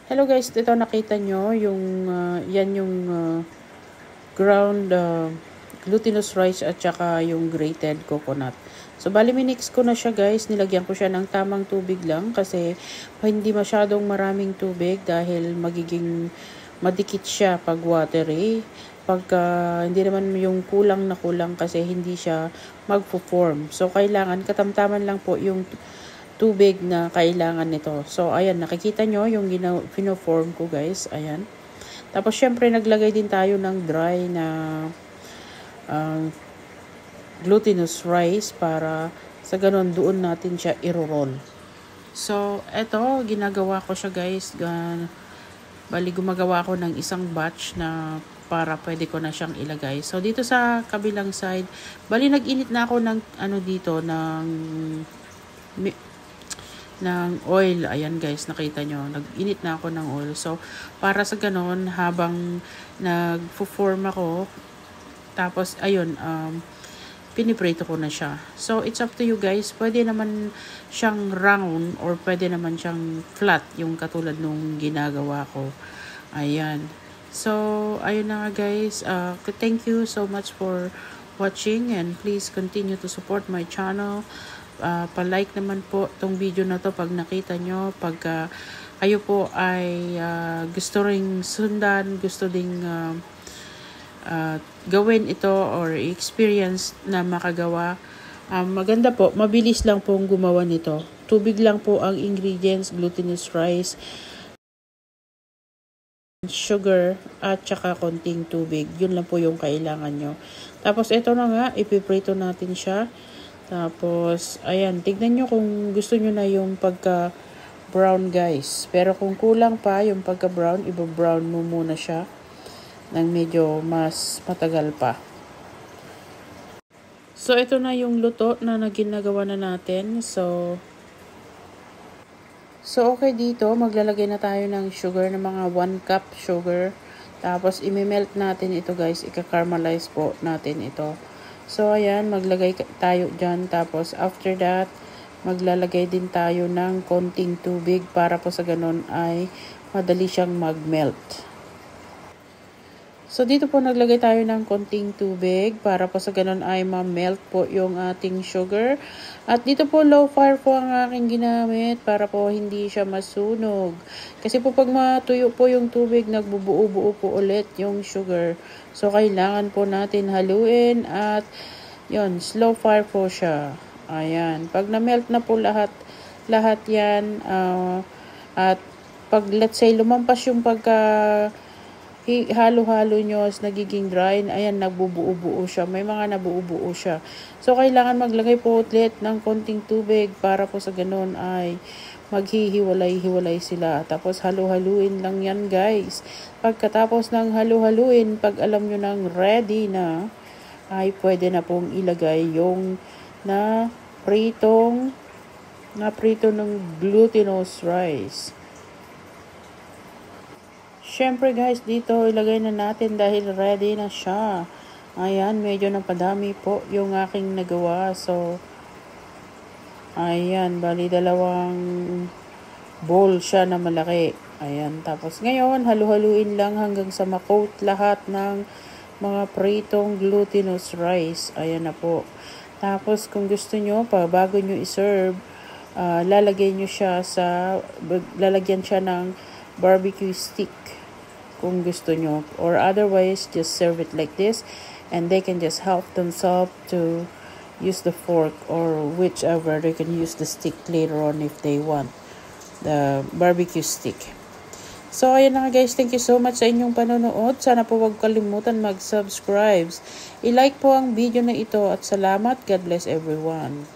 Hello guys, ito nakita nyo yung yan yung ground glutinous rice at saka yung grated coconut. So bali minix ko na siya guys, nilagyan ko siya ng tamang tubig lang kasi hindi masyadong maraming tubig dahil magiging madikit siya pag watery. Pagka hindi naman yung kulang na kulang kasi hindi siya magfo-form. So kailangan katamtaman lang po yung tubig na kailangan nito. So, ayan, nakikita nyo yung pino-form ko guys. Ayan. Tapos, syempre, naglagay din tayo ng dry na glutinous rice para sa ganun doon natin siya i-roll. So, eto, ginagawa ko siya guys. Bali, gumagawa ko ng isang batch na para pwede ko na siyang ilagay. So, dito sa kabilang side, bali, nag-init na ako ng dito, ng oil. Ayan guys, nakita nyo. Nag-init na ako ng oil. So, para sa ganon, habang nag-form ako, tapos, ayun, piniprito ko na siya. So, it's up to you guys. Pwede naman siyang round or pwede naman siyang flat, yung katulad nung ginagawa ko. Ayan. So, ayun na nga guys. Thank you so much for watching and please continue to support my channel. Pa-like naman po tong video na to pag nakita nyo, pag kayo po ay gusto ring sundan, gusto ding gawin ito or experience na makagawa. Maganda po, mabilis lang pong gumawa nito. Tubig lang po ang ingredients, glutinous rice, sugar, at saka konting tubig. Yun lang po yung kailangan nyo. Tapos ito na nga, ipiprito natin siya. Tapos, ayan, tignan nyo kung gusto nyo na yung pagka-brown guys. Pero kung kulang pa yung pagka-brown, iba-brown mo muna siya ng medyo mas matagal pa. So, ito na yung luto na ginagawa na natin. So, okay dito, maglalagay na tayo ng sugar, ng mga 1 cup sugar. Tapos, imimelt natin ito guys, ika-caramelize po natin ito. So, ayan, maglagay tayo dyan. Tapos, after that, maglalagay din tayo ng konting tubig para po sa ganun ay madali siyang mag-melt. So, dito po naglagay tayo ng konting tubig para po sa ganun ay ma-melt po yung ating sugar. At dito po low fire po ang aking ginamit para po hindi siya masunog. Kasi po pag matuyo po yung tubig, nagbubuo-buo po ulit yung sugar. So, kailangan po natin haluin at yun, slow fire po siya. Ayan. Pag na-melt na po lahat yan at pag let's say lumampas yung halo-halo nyo as nagiging dry, ayan, nagbubuo-buo siya. May mga nabuo-buo siya. So, kailangan maglagay po ulit ng konting tubig para po sa ganun ay maghihiwalay-hiwalay sila. Tapos, halu-haluin lang yan, guys. Pagkatapos ng halu-haluin, pag alam nyo nang ready na, ay pwede na pong ilagay yung prito ng glutinous rice. Syempre guys, dito ilagay na natin dahil ready na siya. Ayan, medyo napadami po yung aking nagawa. So, ayan, bali 2 bowl siya na malaki. Ayan, tapos ngayon, halu-haluin lang hanggang sa ma-coat lahat ng mga pritong glutinous rice. Ayan na po. Tapos, kung gusto nyo, bago nyo i-serve, lalagyan siya ng barbecue stick. Kung gusto nyo. Or otherwise, just serve it like this. And they can just help themselves to use the fork or whichever. They can use the stick later on if they want. The barbecue stick. So, ayan na guys. Thank you so much sa inyong panonood. Sana po huwag kalimutan mag-subscribe. I-like po ang video na ito at salamat. God bless everyone.